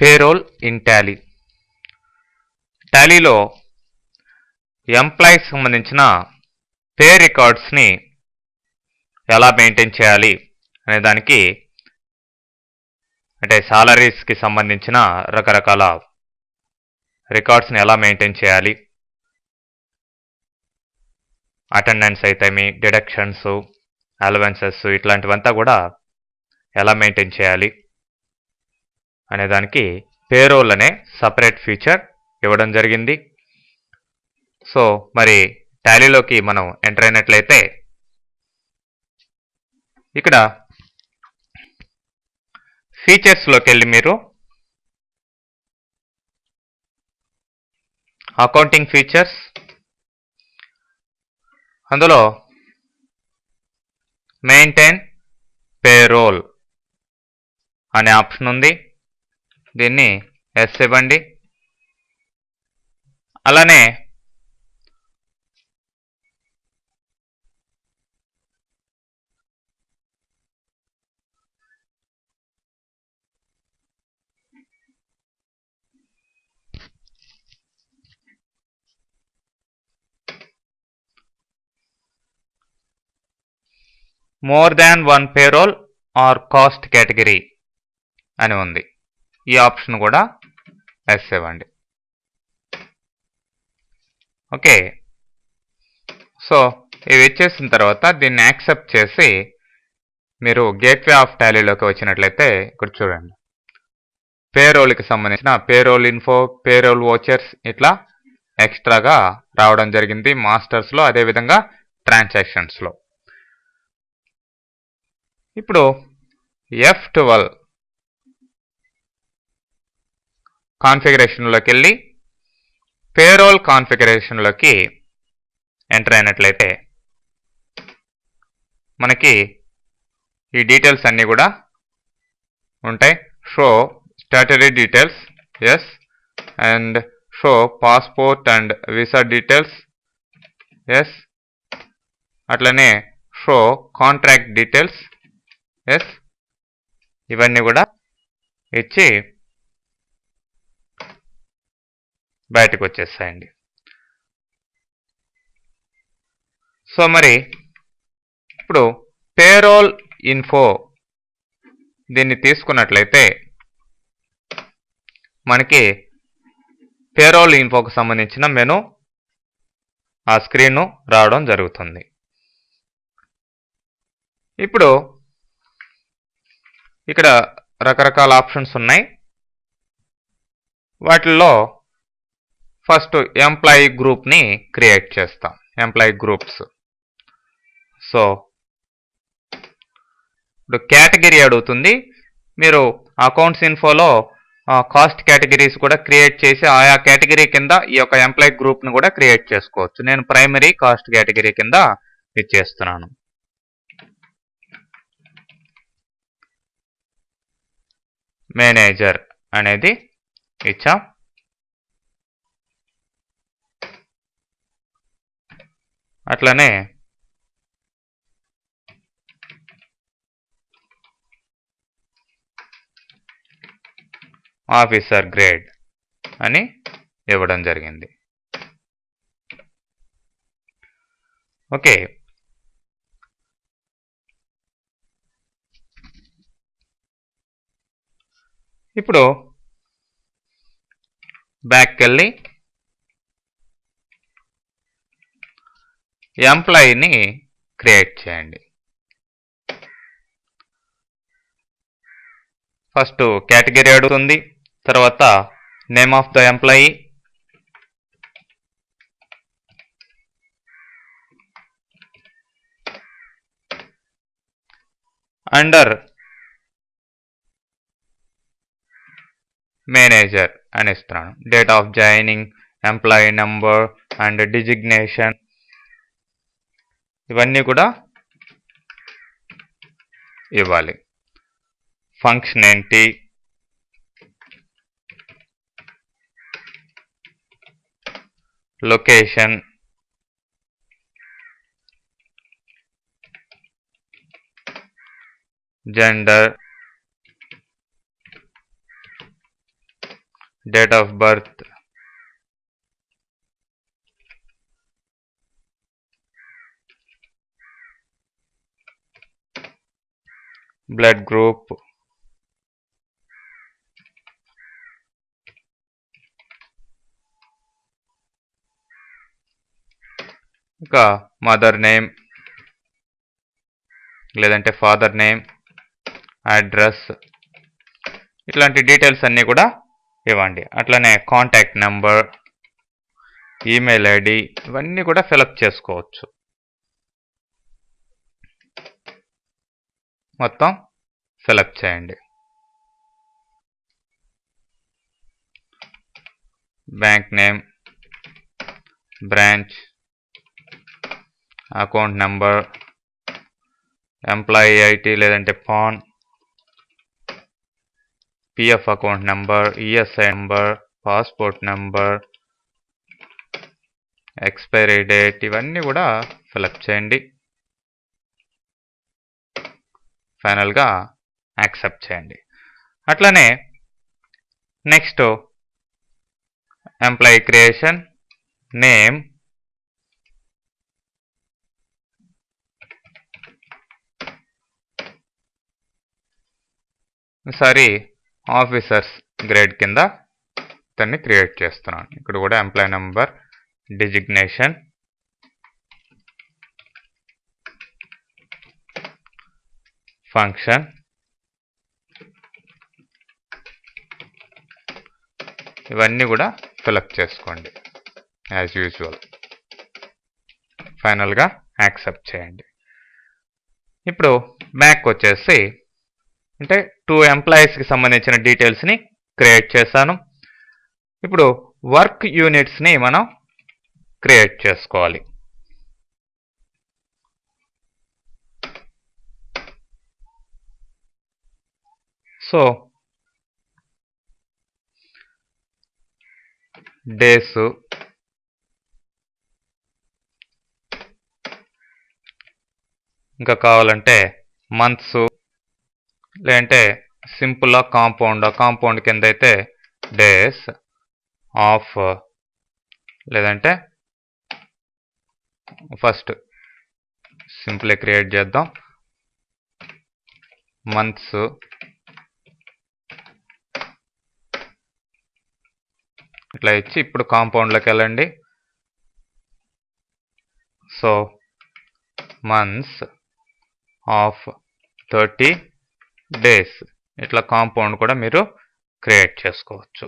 Payroll in Tally. టాలీలో employees సంబంధించిన pay రికార్డ్స్ని ఎలా మెయింటైన్ చేయాలి అనే దానికి, అంటే సాలరీస్కి సంబంధించిన రకరకాల రికార్డ్స్ని ఎలా మెయింటైన్ చేయాలి, అటెండెన్స్ అయితేమి, డిడక్షన్స్, అలవెన్సెస్ ఇట్లాంటివంతా కూడా ఎలా మెయింటైన్ చేయాలి అనే దానికి పేరోల్ అనే సపరేట్ ఫీచర్ ఇవ్వడం జరిగింది. సో మరి టాలీలోకి మనం ఎంటర్ అయినట్లయితే ఇక్కడ ఫీచర్స్లోకి వెళ్ళి మీరు అకౌంటింగ్ ఫీచర్స్, అందులో మెయింటైన్ పేరోల్ అనే ఆప్షన్ ఉంది. దీన్ని ఎస్ ఇవ్వండి. అలానే more than one payroll or cost category అని ఉంది. ఈ ఆప్షన్ కూడా ఎస్ ఇవ్వండి. ఓకే, సో ఇవి ఇచ్చేసిన తర్వాత దీన్ని యాక్సెప్ట్ చేసి మీరు గేట్వే ఆఫ్ టాలీలోకి వచ్చినట్లయితే ఇక్కడ చూడండి, పేరోల్కి సంబంధించిన పేరోల్ ఇన్ఫో, పేరోల్ వోచర్స్ ఇట్లా ఎక్స్ట్రాగా రావడం జరిగింది మాస్టర్స్లో, అదేవిధంగా ట్రాన్సాక్షన్స్లో. ఇప్పుడు F12 కాన్ఫిగరేషన్లోకి వెళ్ళి పేరోల్ కాన్ఫిగరేషన్లోకి ఎంటర్ అయినట్లయితే మనకి ఈ డీటెయిల్స్ అన్నీ కూడా ఉంటాయి. Show statutory details yes, and show passport and visa details yes, అట్లనే షో కాంట్రాక్ట్ డీటెయిల్స్ ఎస్, ఇవన్నీ కూడా ఇచ్చి బయటకు వచ్చేస్తాయండి. సో మరి ఇప్పుడు పేరోల్ ఇన్ఫో దీన్ని తీసుకున్నట్లయితే మనకి పేరోల్ ఇన్ఫోకు సంబంధించిన మెను ఆ స్క్రీన్ రావడం జరుగుతుంది. ఇప్పుడు ఇక్కడ రకరకాల ఆప్షన్స్ ఉన్నాయి. వాటిల్లో ఫస్ట్ ఎంప్లాయీ గ్రూప్ని క్రియేట్ చేస్తాం, ఎంప్లాయీ గ్రూప్స్. సో ఇప్పుడు కేటగిరీ అడుగుతుంది. మీరు అకౌంట్స్ ఇన్ఫోలో కాస్ట్ కేటగిరీస్ కూడా క్రియేట్ చేసి ఆయా కేటగిరీ కింద ఈ యొక్క ఎంప్లాయీ గ్రూప్ను కూడా క్రియేట్ చేసుకోవచ్చు. నేను ప్రైమరీ కాస్ట్ కేటగిరీ కింద ఇచ్చేస్తున్నాను. మేనేజర్ అనేది ఇచ్చాం. అట్లనే ఆఫీసర్ గ్రేడ్ అని ఇవ్వడం జరిగింది. ఓకే, ఇప్పుడు బ్యాక్కి వెళ్ళి ఎంప్లాయీని క్రియేట్ చేయండి. ఫస్ట్ కేటగిరీ అడుగుతుంది, తర్వాత name of the employee, under manager అని ఇస్తున్నాను. Date of joining, employee number and designation ఇవన్నీ కూడా ఇవ్వాలి. ఫంక్షన్ ఏంటి, location, gender, date of birth, blood group, ఇంకా మదర్ నేమ్ లేదంటే ఫాదర్ నేమ్, అడ్రస్, ఇట్లాంటి డీటెయిల్స్ అన్నీ కూడా ఇవ్వండి. అట్లనే కాంటాక్ట్ నెంబర్, ఈమెయిల్ ఐడి, ఇవన్నీ కూడా ఫిలప్ చేసుకోవచ్చు. మొత్తం ఫిలప్ చేయండి. Bank name, branch, account number, employee ID లేదంటే PAN, PF account number, ESI number, passport number, expiry date, ఇవన్నీ కూడా ఫిలప్ చేయండి. ఫైనల్గా యాక్సెప్ట్ చేయండి. అట్లనే నెక్స్ట్ ఎంప్లాయీ క్రియేషన్, నేమ్, ఈసారి ఆఫీసర్స్ గ్రేడ్ కింద దాన్ని క్రియేట్ చేస్తున్నాను. ఇక్కడ కూడా ఎంప్లాయీ నెంబర్, డిజిగ్నేషన్, ఫంక్షన్, ఇవన్నీ కూడా ఫిలప్ చేసుకోండి యాజ్ యూజువల్. ఫైనల్గా యాక్సెప్ట్ చేయండి. ఇప్పుడు బ్యాక్ వచ్చేసి అంటే 2 ఎంప్లాయీస్కి సంబంధించిన డీటెయిల్స్ని క్రియేట్ చేశాను. ఇప్పుడు వర్క్ యూనిట్స్ని మనం క్రియేట్ చేసుకోవాలి. సో డేస్, ఇంకా కావాలంటే మంత్స్, లేదంటే సింపుల్ కాంపౌండ్ కింద అయితే డేస్ ఆఫ్, లేదంటే ఫస్ట్ సింపుల్ క్రియేట్ చేద్దాం. మంత్స్, ఇట్లా ఇచ్చి ఇప్పుడు కాంపౌండ్లోకి వెళ్ళండి. సో మంత్స్ ఆఫ్ 30 days, ఇట్లా కాంపౌండ్ కూడా మీరు క్రియేట్ చేసుకోవచ్చు.